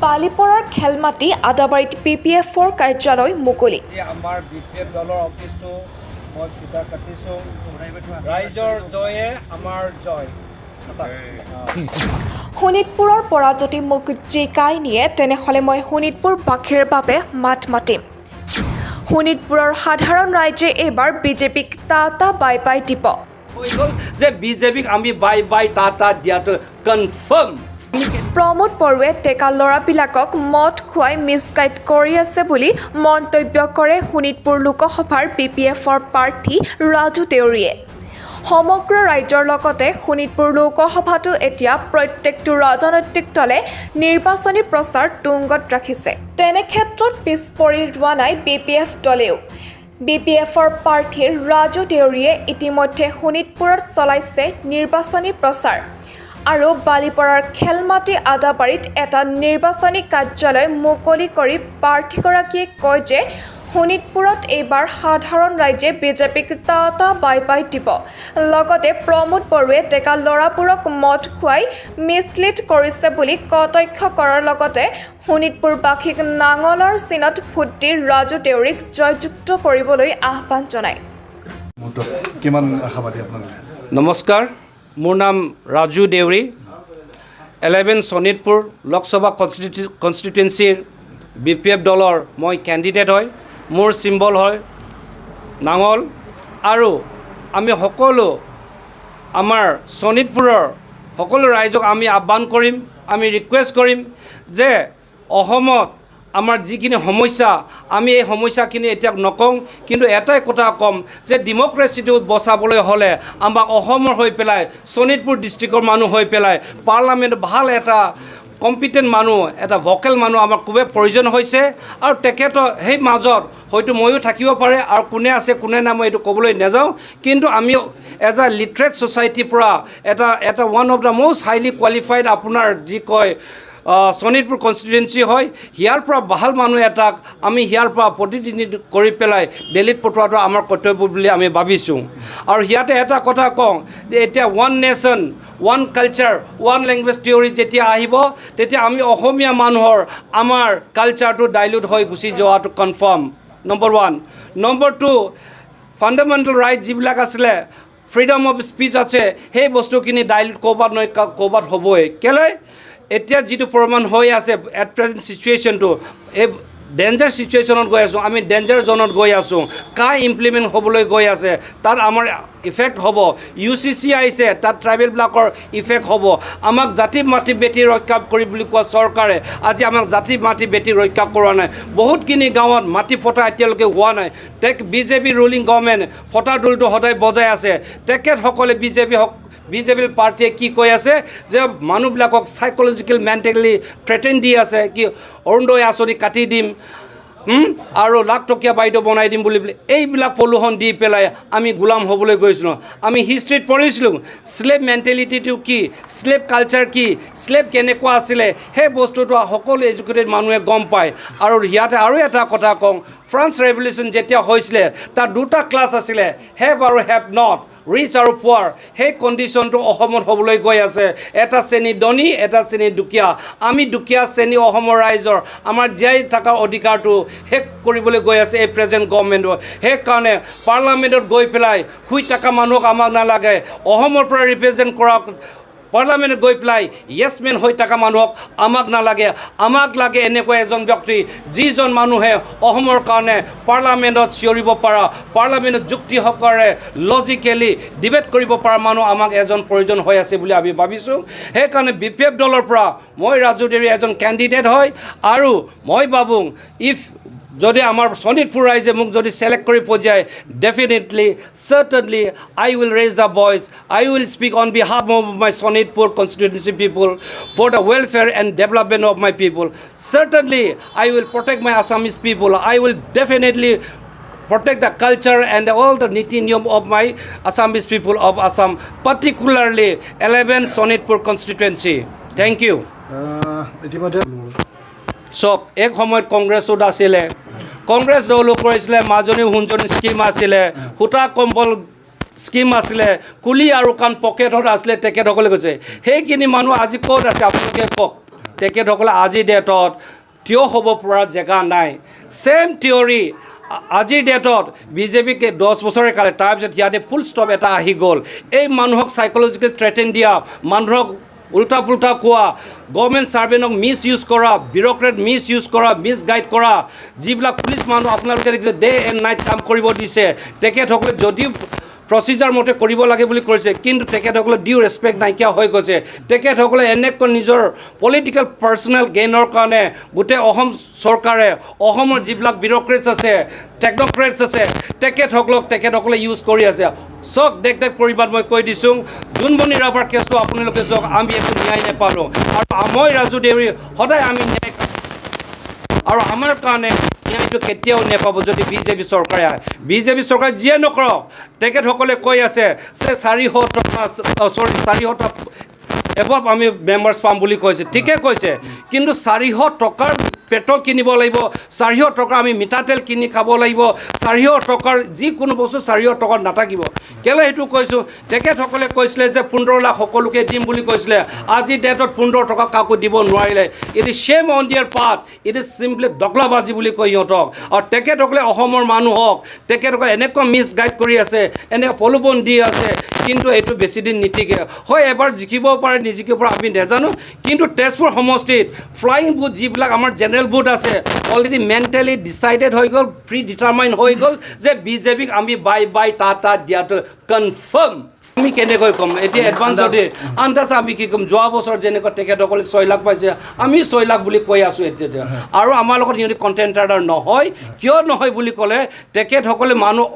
বালিপৰাৰ খেলমাটি আদাবাৰীত PPFৰ কাৰ্যালয় মুকলি। আমাৰ BPF দলৰ অফিচটো মই কিবা কাটিছোঁ। ৰাইজৰ জয়ে আমাৰ জয়। শোণিতপুৰৰ পৰা যদি মোক জিকাই নিয়ে তেনেহ'লে মই শোণিতপুৰবাসীৰ বাবে মাত মাতিম। শোণিতপুৰৰ সাধাৰণ ৰাইজে এইবাৰ বিজেপিক টাটা বাই বাই দিব। যে বিজেপিক আমি বাই বাই টাটা দিয়াটো কনফাৰ্ম। প্ৰমোদ বড়োৱে ডেকা ল'ৰাবিলাকক মদ খুৱাই মিছগাইড কৰি আছে বুলি মন্তব্য কৰে শোণিতপুৰ লোকসভাৰ BPFৰ প্ৰাৰ্থী ৰাজু দেউৰীয়ে। সমগ্ৰ ৰাজ্যৰ লগতে শোণিতপুৰ লোকসভাতো এতিয়া প্ৰত্যেকটো ৰাজনৈতিক দলে নিৰ্বাচনী প্ৰচাৰ তুংগত ৰাখিছে। তেনে ক্ষেত্ৰত পিছ পৰি ৰোৱা নাই BPF দলেও। BPFৰ প্ৰাৰ্থী ৰাজু দেউৰীয়ে ইতিমধ্যে শোণিতপুৰত চলাইছে নিৰ্বাচনী প্ৰচাৰ আৰু বালিপৰাৰ খেলমাটি আদাবাৰীত এটা নিৰ্বাচনী কাৰ্যালয় মুকলি কৰি প্ৰাৰ্থীগৰাকীয়ে কয় যে শোণিতপুৰত এইবাৰ সাধাৰণ ৰাইজে বিজেপিক টাটা বাই বাই দিব। লগতে প্ৰমোদ বড়োৱে ডেকা ল'ৰাবোৰক মদ খুৱাই মিছলিড কৰিছে বুলি কটাক্ষ কৰাৰ লগতে শোণিতপুৰবাসীক নাঙলৰ চিনত ভোট দি ৰাজু দেউৰীক জয়যুক্ত কৰিবলৈ আহ্বান জনায়। নমস্কাৰ, মোৰ নাম ৰাজু দেউৰী। 11 শোণিতপুৰ লোকসভা কনষ্টিটুৱেঞ্চিৰ BPF দলৰ মই কেণ্ডিডেট হয়। মোৰ চিম্বল হয় নাঙল। আৰু আমি সকলো আমাৰ শোণিতপুৰৰ সকলো ৰাইজক আমি আহ্বান কৰিম, আমি ৰিকুৱেষ্ট কৰিম যে অসমত আমাৰ যিখিনি সমস্যা আমি এই সমস্যাখিনি এতিয়া নকওঁ, কিন্তু এটাই কথা ক'ম যে ডেম'ক্ৰেচিটো বচাবলৈ হ'লে আমাক অসমৰ হৈ পেলাই শোণিতপুৰ ডিষ্ট্ৰিক্টৰ মানুহ হৈ পেলাই পাৰ্লামেণ্ট ভাল এটা কম্পিটেণ্ট মানুহ, এটা ভকেল মানুহ আমাৰ খুবেই প্ৰয়োজন হৈছে। আৰু তেখেতৰ সেই মাজত হয়তো ময়ো থাকিব পাৰে আৰু কোনে আছে কোনে নাই মই এইটো ক'বলৈ নাযাওঁ, কিন্তু আমি এজ এ লিটাৰেট ছ'চাইটিৰ পৰা এটা one of the most highly qualified আপোনাৰ যি কয় শোণিতপুৰ কনষ্টিটুৱেঞ্চি হয়, ইয়াৰ পৰা ভাল মানুহ এটাক আমি ইয়াৰ পৰা প্ৰতিনিধিত্ব কৰি পেলাই দিল্লীত পঠোৱাটো আমাৰ কৰ্তব্য বুলি আমি ভাবিছোঁ। আৰু ইয়াতে এটা কথা কওঁ যে এতিয়া one nation one culture one language theory যেতিয়া আহিব তেতিয়া আমি অসমীয়া মানুহৰ আমাৰ কালচাৰটো ডাইলুট হৈ গুচি যোৱাটো confirm, number 1। Number 2, fundamental right যিবিলাক আছিলে, ফ্ৰীডম অফ স্পীচ আছে, সেই বস্তুখিনি ডাইলুট ক'ৰবাত নহয় ক'ৰবাত হ'বই। কেলৈ এতিয়া যিটো প্ৰমাণ হৈ আছে এট প্ৰেজেণ্ট চিটুৱেশ্যনটো, এই ডেঞ্জাৰ চিটুৱেশ্যনত গৈ আছোঁ, আমি ডেঞ্জাৰ জ'নত গৈ আছোঁ। কাৰ ইমপ্লিমেণ্ট হ'বলৈ গৈ আছে তাত আমাৰ ইফেক্ট হ'ব। UCC আহিছে, তাত ট্ৰাইবেলবিলাকৰ ইফেক্ট হ'ব। আমাক জাতি মাটি বেটি ৰক্ষা কৰি বুলি কোৱা চৰকাৰে আজি আমাক জাতি মাটি বেটি ৰক্ষা কৰা নাই। বহুতখিনি গাঁৱত মাটি ফটা এতিয়ালৈকে হোৱা নাই। BJP ৰুলিং গভৰ্ণমেণ্ট ফটা দোলটো সদায় বজাই আছে। তেখেতসকলে বিজেপিৰ পাৰ্টীয়ে কি কৈ আছে যে মানুহবিলাকক চাইক'লজিকেল মেণ্টেলি থ্ৰেটেন দি আছে, কি অৰুণোদয় আঁচনি কাটি দিম আৰু লাখ টকীয়া বাইদেউ বনাই দিম বুলি এইবিলাক প্ৰলোভন দি পেলাই আমি গোলাম হ'বলৈ গৈছিলোঁ। আমি হিষ্ট্ৰীত পঢ়িছিলোঁ শ্লেভ মেণ্টেলিটিটো কি, শ্লেভ কালচাৰ কি, শ্লেভ কেনেকুৱা আছিলে, সেই বস্তুটো সকলো এডুকেটেড মানুহে গম পায়। আৰু ইয়াতে আৰু এটা কথা কওঁ, ফ্ৰান্স ৰেভলিউশ্যন যেতিয়া হৈছিলে তাত দুটা ক্লাছ আছিলে, হেভ আৰু হেভ নট, ৰিচ আৰু পুৱাৰ। সেই কণ্ডিশ্যনটো অসমত হ'বলৈ গৈ আছে। এটা শ্ৰেণী ধনী, এটা শ্ৰেণী দুখীয়া। আমি দুখীয়া শ্ৰেণী অসমৰ ৰাইজৰ আমাৰ জীয়াই থকাৰ অধিকাৰটো শেষ কৰিবলৈ গৈ আছে এই প্ৰেজেণ্ট গভৰ্ণমেণ্টৰ। সেইকাৰণে পাৰ্লামেণ্টত গৈ পেলাই শুই থকা মানুহক আমাক নালাগে, অসমৰ পৰা ৰিপ্ৰেজেণ্ট কৰা পাৰ্লামেণ্টত গৈ পেলাই য়েছ মেন হৈ থকা মানুহক আমাক নালাগে। আমাক লাগে এনেকুৱা এজন ব্যক্তি যিজন মানুহে অসমৰ কাৰণে পাৰ্লামেণ্টত চিঞৰিব পৰা, পাৰ্লামেণ্টত যুক্তি সহকাৰে লজিকেলি ডিবেট কৰিব পৰা মানুহ আমাক এজন প্ৰয়োজন হৈ আছে বুলি আমি ভাবিছোঁ। সেইকাৰণে BPF দলৰ পৰা মই ৰাজু দেউৰী এজন কেণ্ডিডেট হয়। আৰু মই ভাবোঁ যদি আমাৰ শোণিতপুৰ ৰাইজে মোক যদি চিলেক্ট কৰি পঠিয়ায়, definitely certainly I will raise the voice, I will speak on behalf of my Sonitpur constituency people for the welfare and development of my people. Certainly I will protect my Assamese people. I will definitely protect the culture and all the niti niyam of my Assamese people of Assam, particularly 11 Sonitpur constituency. Thank you. চক এক সময়ত কংগ্ৰেছত আছিলে, কংগ্ৰেছ দলো কৰিছিলে, মাজনী সোণজনী scheme আছিলে, সূতা কম্বল স্কিম আছিলে কুলি আৰু কাণ পকেটত আছিলে তেখেতসকলে কৈছে সেইখিনি মানুহ আজি ক'ত আছে আপোনালোকে কওক তেখেতসকলে আজি ডেটত থিয় হ'ব পৰা জেগা নাই ছেম থিয়ৰী আজিৰ ডেটত বিজেপিকে 10 বছৰে কালে তাৰপিছত ইয়াতে ফুল ষ্টপ এটা আহি গ'ল এই মানুহক চাইকলজিকেল থ্ৰেটেন দিয়া মানুহক উল্টা পুল্টা কোৱা গভৰ্ণমেণ্ট ছাৰ্ভেণ্টক মিছ ইউজ কৰা বিউৰ'ক্ৰেট মিছ ইউজ কৰা মিছ গাইড কৰা যিবিলাক পুলিচ মানুহ আপোনালোকে দেখিছে ডে এণ্ড নাইট কাম কৰিব দিছে তেখেতসকলে যদিও প্ৰচিজাৰ মতে কৰিব লাগে বুলি কৈছে কিন্তু তেখেতসকলে ডিউ ৰেচপেক্ট নাইকিয়া হৈ গৈছে তেখেতসকলে এনেকৈ নিজৰ পলিটিকেল পাৰ্চনেল গেইনৰ কাৰণে গোটেই অসম চৰকাৰে অসমৰ যিবিলাক বিউৰ'ক্ৰেটছ আছে টেকন'ক্ৰেটছ আছে তেখেতসকলে ইউজ কৰি আছে চক দেখ পৰিমাণ মই কৈ দিছোঁ জোনমণি ৰাভাৰ কেছটো আপোনালোকে চাওক আমি একো ন্যায় নাপালোঁ আৰু মই ৰাজু দেউৰী সদায় আমি ন্যায় আৰু আমাৰ কাৰণে ন্যায়টো কেতিয়াও নাপাব যদি বিজেপি চৰকাৰে আহে বিজেপি চৰকাৰে যিয়ে নকৰক তেখেতসকলে কৈ আছে যে 400 টকা 400 এবাৰ আমি মেম্বাৰ্ছ পাম বুলি কৈছে ঠিকে কৈছে কিন্তু 400 টকাৰ পেট্ৰল কিনিব লাগিব 400 টকা আমি মিঠাতেল কিনি খাব লাগিব 400 টকাৰ যিকোনো বস্তু 400 টকাত নাথাকিব কেলৈ সেইটো কৈছোঁ তেখেতসকলে কৈছিলে যে 15 লাখ সকলোকে দিম বুলি কৈছিলে আজি ডেটত 15 টকা কাকো দিব নোৱাৰিলে ইট ইজ শ্বেম অন দিয়াৰ পাৰ্ট ইট ইজ চিম্পলি দগলাবাজি বুলি কয় সিহঁতক আৰু তেখেতসকলে অসমৰ মানুহক তেখেতসকলে এনেকুৱা মিছ গাইড কৰি আছে এনেকুৱা প্ৰলোভন দি আছে কিন্তু এইটো বেছিদিন নিটিকে হয় এবাৰ জিকিব পাৰে নিজিকিব পাৰে আমি নাজানো কিন্তু তেজপুৰ সমষ্টিত ফ্লাইং বুথ যিবিলাক আমাৰ জেনেৰেল বুথ আছে অলৰেডি মেণ্টেলি ডিচাইডেড হৈ গ'ল প্ৰি ডিটাৰমাইন হৈ গ'ল যে বিজেপিক আমি বাই তাত দিয়াটো কনফাৰ্ম আমি কেনেকৈ ক'ম এতিয়া এডভান্সতে আন্দাজ আমি কি ক'ম যোৱা বছৰ যেনেকৈ তেখেতসকলে 6 লাখ পাইছে আমি 6 লাখ বুলি কৈ আছোঁ এতিয়া আৰু আমাৰ লগত সিহঁতি কণ্টেণ্টাৰ নহয় কিয় নহয় বুলি ক'লে তেখেতসকলে মানুহ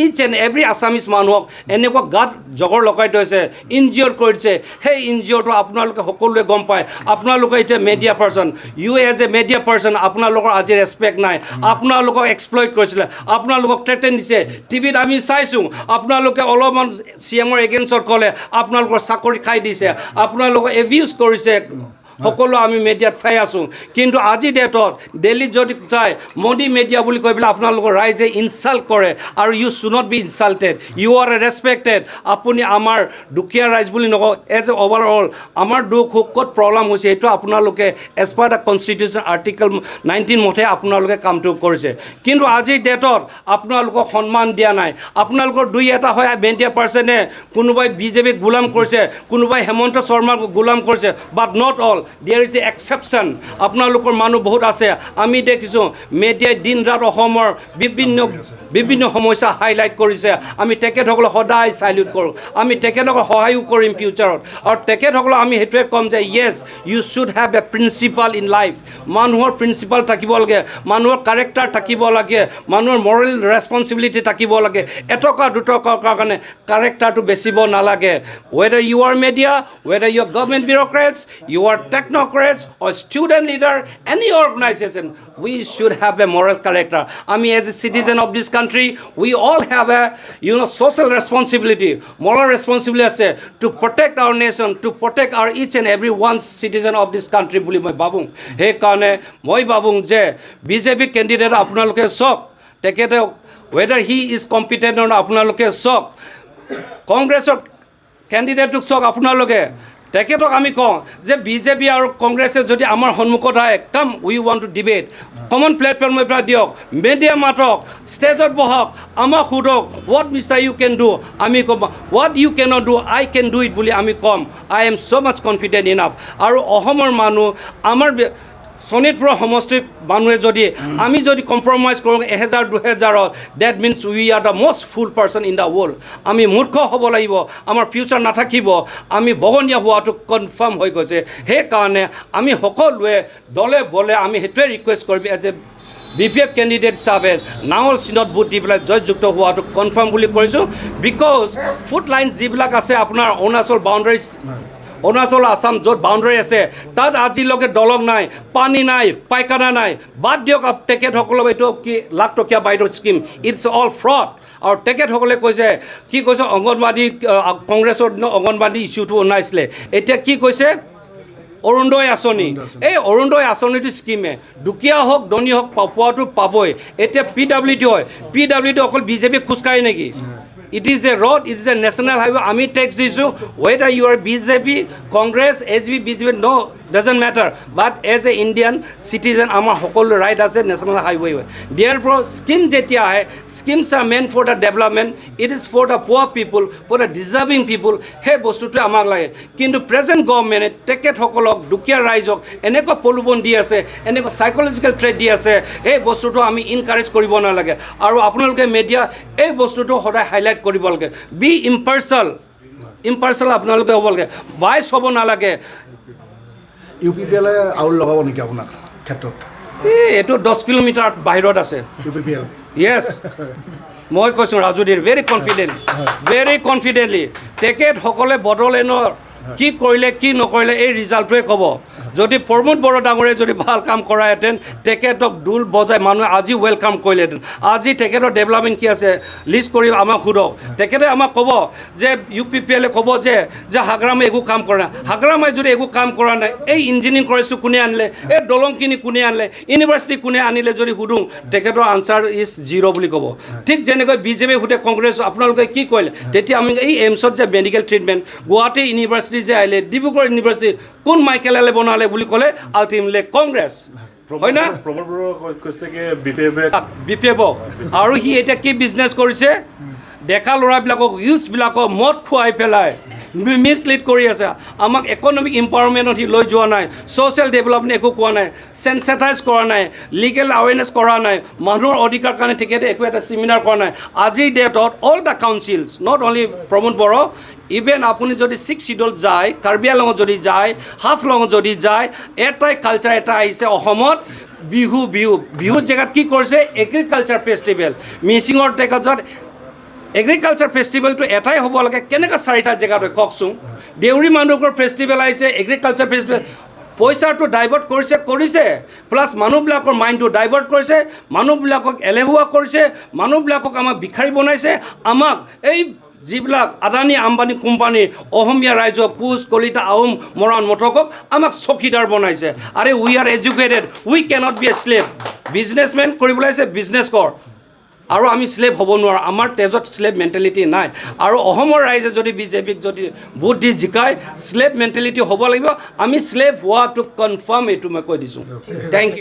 ইচ এণ্ড এভৰি আছামিজ মানুহক এনেকুৱা গাত জগৰ লগাই থৈছে ইনজিঅ'ৰ কৰিছে সেই ইনজিঅ'টো আপোনালোকে সকলোৱে গম পায় আপোনালোকে এতিয়া media person you as a media person আপোনালোকৰ আজি ৰেচপেক্ট নাই আপোনালোকক এক্সপ্লইট কৰিছিলে আপোনালোকক থ্ৰেটেন দিছে টিভিত আমি চাইছোঁ আপোনালোকে অলপমান চি এমৰ এগেইনষ্টত ক'লে আপোনালোকৰ চাকৰি খাই দিছে আপোনালোকক এবিউজ কৰিছে সকলো আমি মিডিয়াত চাই আছোঁ কিন্তু আজি ডেটত দিল্লীত যদি চায় মোদী মিডিয়া বুলি কৈ পেলাই আপোনালোকৰ ৰাইজে ইনচাল্ট কৰে আৰু you should not be insulted you are respected আপুনি আমাৰ দুখীয়া ৰাইজ বুলি নকওঁ এজ এ অভাৰঅল আমাৰ দুখ সুখ ক'ত প্ৰব্লেম হৈছে এইটো আপোনালোকে as per the constitution article 19 মতে আপোনালোকে কামটো কৰিছে কিন্তু আজিৰ ডেটত আপোনালোকক সন্মান দিয়া নাই আপোনালোকৰ দুই এটা হয় মেডিয়া পাৰ্চনে কোনোবাই বিজেপিক গোলাম কৰিছে কোনোবাই হেমন্ত শৰ্মাক গোলাম কৰিছে but not all there is a exception আপোনালোকৰ মানুহ বহুত আছে আমি দেখিছোঁ মিডিয়াই দিন ৰাত অসমৰ বিভিন্ন সমস্যা হাইলাইট কৰিছে আমি তেখেতসকলক সদায় চাইল্যুট কৰোঁ আমি তেখেতসকলক সহায়ো কৰিম ফিউচাৰত আৰু তেখেতসকলক আমি সেইটোৱে ক'ম যে yes you should have a principle in life মানুহৰ প্ৰিন্সিপাল থাকিব লাগে মানুহৰ কাৰেক্টাৰ থাকিব লাগে মানুহৰ মৰেল ৰেছপনচিবিলিটি থাকিব লাগে এটকা দুটকাৰ কাৰণে কাৰেক্টাৰটো বেচিব নালাগে whether you are media whether you are government bureaucrats you are technocrats or student leader, any organization, we should have a moral character. As a citizen of this country, we all have a social responsibility, moral responsibility to protect our nation, to protect our each and every one citizen of this country. Buli moi babung. He kane moi babung je BJP candidate apnaloke sok. Tekete whether he is competent or not apnaloke sok. Congress candidate to sok apnaloke. তেখেতক আমি কওঁ যে BJP আৰু কংগ্ৰেছে যদি আমাৰ সন্মুখত আহে come we want to debate common platform পৰা দিয়ক মিডিয়া মাতক ষ্টেজত বহক আমাক সোধক what mister you can do আমি ক'ম what you cannot do I can do it বুলি আমি ক'ম I am so' much confident enough আৰু অসমৰ মানুহ আমাৰ শোণিতপুৰ সমষ্টিৰ মানুহে যদি আমি যদি কম্প্ৰমাইজ কৰোঁ 1000-2000 that means we are the most full person in the world আমি মূৰ্খ হ'ব লাগিব আমাৰ ফিউচাৰ নাথাকিব আমি বগনীয়া হোৱাটো কনফাৰ্ম হৈ গৈছে সেইকাৰণে আমি সকলোৱে দলে বলে আমি সেইটোৱে ৰিকুৱেষ্ট কৰিম এজ এ BPF কেণ্ডিডেট হিচাপে নাঙল চিনত ভোট দি পেলাই জয়যুক্ত হোৱাটো কনফাৰ্ম বুলি কৰিছোঁ বিকজ ফুড লাইন যিবিলাক আছে আপোনাৰ অৰুণাচল বাউণ্ডাৰীজ অৰুণাচল আসাম য'ত বাউণ্ডাৰী আছে তাত আজিলৈকে দলং নাই পানী নাই পাইখানা নাই বাদ দিয়ক তেখেতসকলক এইটো কি লাখ টকীয়া বাইদেউ স্কিম ইটছ অল ফ্ৰড আৰু তেখেতসকলে কৈছে কি কৈছে অংগনবাদী কংগ্ৰেছৰ দিনত অংগনবাদী ইছ্যুটো অনাইছিলে এতিয়া কি কৈছে অৰুণোদয় আঁচনি এই অৰুণোদয় আঁচনিটো স্কিমে দুখীয়া হওক ধনী হওক পোৱাটো পাবই এতিয়া PWD হয় PWD অকল বিজেপি খোজকাঢ়ে নেকি It is a road, it is a national highway. আমি টেক্স দিছোঁ, whether you are BJP, Congress, HB, BJP, no, doesn't matter. But as a Indian citizen, আমাৰ সকলো ৰাইট আছে national highway. Therefore, scheme যেতিয়া আহে, schemes are meant for the development. It is for the poor people, for the deserving people. সেই বস্তুটো আমাক লাগে। কিন্তু প্ৰেজেণ্ট গভৰ্ণমেণ্টে তেখেতসকলক দুখীয়া ৰাইজক এনেকুৱা প্ৰলোভন দি আছে, এনেকুৱা সাইকলজিকেল থ্ৰেট দি আছে, এই বস্তুটো আমি ইনকাৰেজ কৰিব নালাগে। আৰু আপোনালোকে মিডিয়া এই বস্তুটো সদায় হাইলাইট কৰিব লাগে। বি ইম্পাৰ্চাল আপোনালোকে হ'ব লাগে, বাইচ হ'ব নালাগে। UPPL আউল লগাব নেকি আপোনাৰ ক্ষেত্ৰত? এইটো 10 কিলোমিটাৰ বাহিৰত আছে UPPL। য়েছ, মই কৈছোঁ ৰাজুদীৰ ভেৰি কনফিডেণ্টলি তেখেতসকলে বড়োলেণ্ডৰ কি কৰিলে কি নকৰিলে এই ৰিজাল্টটোৱে ক'ব। যদি প্ৰমোদ বড়ো ডাঙৰে যদি ভাল কাম কৰাহেঁতেন তেখেতক ডোল বজাই মানুহে আজি ৱেলকাম কৰিলেহেঁতেন। আজি তেখেতৰ ডেভেলপমেণ্ট কি আছে লিষ্ট কৰি আমাক সোধক। তেখেতে আমাক ক'ব যে UPPL ক'ব যে হাগ্ৰামে একো কাম কৰা নাই। হাগ্ৰামে যদি একো কাম কৰা নাই, এই ইঞ্জিনিয়াৰিং কলেজটো কোনে আনিলে, এই দলংখিনি কোনে আনিলে, ইউনিভাৰ্চিটি কোনে আনিলে যদি সোধোঁ তেখেতৰ আনচাৰ ইজ 0 বুলি ক'ব। ঠিক যেনেকৈ BJP সোধে কংগ্ৰেছ আপোনালোকে কি কৰিলে, তেতিয়া আমি এই এইমছত যে মেডিকেল ট্ৰিটমেণ্ট, গুৱাহাটী ইউনিভাৰ্চিটি যে আহিলে, ডিব্ৰুগড় ইউনিভাৰ্চিটি কোন মাইকেলালে বনালে বুলি ক'লে আল্টিমেটলি কংগ্ৰেছ, হয় না? BPF আৰু সি এতিয়া কি বিজনেছ কৰিছে, ডেকা ল'ৰাবিলাকক ইউথছবিলাকক মদ খুৱাই পেলাই মিছলিড কৰি আছে। আমাক ইকনমিক এম্পাৱাৰমেণ্টত সি লৈ যোৱা নাই, ছ'চিয়েল ডেভেলপমেণ্ট একো কোৱা নাই, চেনচিটাইজ কৰা নাই, লিগেল এৱেৰনেছ কৰা নাই, মানুহৰ অধিকাৰ কাৰণে তেখেতে একো এটা ছেমিনাৰ কৰা নাই। আজিৰ ডেটত all the councils, not only Pramod Boro, even আপুনি যদি 6 শিডিউলত যায়, কাৰ্বি আংলঙত যদি যায়, হাফলঙত যদি যায়, এটাই কালচাৰ এটা আহিছে অসমত, বিহুৰ জেগাত কি কৰিছে এগ্ৰিকালচাৰ ফেষ্টিভেল। মিচিঙৰ জেগাত এগ্ৰিকালচাৰ ফেষ্টিভেলটো এটাই হ'ব লাগে, কেনেকৈ 4টা জেগাত হয় কওকচোন। দেউৰী মানুহৰ ফেষ্টিভেল আহিছে, এগ্ৰিকালচাৰ ফেষ্টিভেল, পইচাটো ডাইভাৰ্ট কৰিছে প্লাছ মানুহবিলাকৰ মাইণ্ডটো ডাইভাৰ্ট কৰিছে, মানুহবিলাকক এলেহুৱা কৰিছে, মানুহবিলাকক আমাক ভিখাৰী বনাইছে। আমাক এই যিবিলাক আদানী আম্বানী কোম্পানীৰ অসমীয়া ৰাইজক কোচ কলিতা আহোম মৰাণ মটকক আমাক চকীদাৰ বনাইছে। আৰে we are educated, we cannot be a slave. Businessman কৰিবলৈ আছে, বিজনেছ কৰ, আৰু আমি শ্লেভ হ'ব নোৱাৰোঁ। আমাৰ তেজত শ্লেভ মেণ্টেলিটি নাই। আৰু অসমৰ ৰাইজে যদি BJPক যদি ভোট দি জিকায়, শ্লেভ মেণ্টেলিটি হ'ব লাগিব। আমি শ্লেভ হোৱাটো কনফাৰ্ম, এইটো মই কৈ দিছোঁ। Thank U.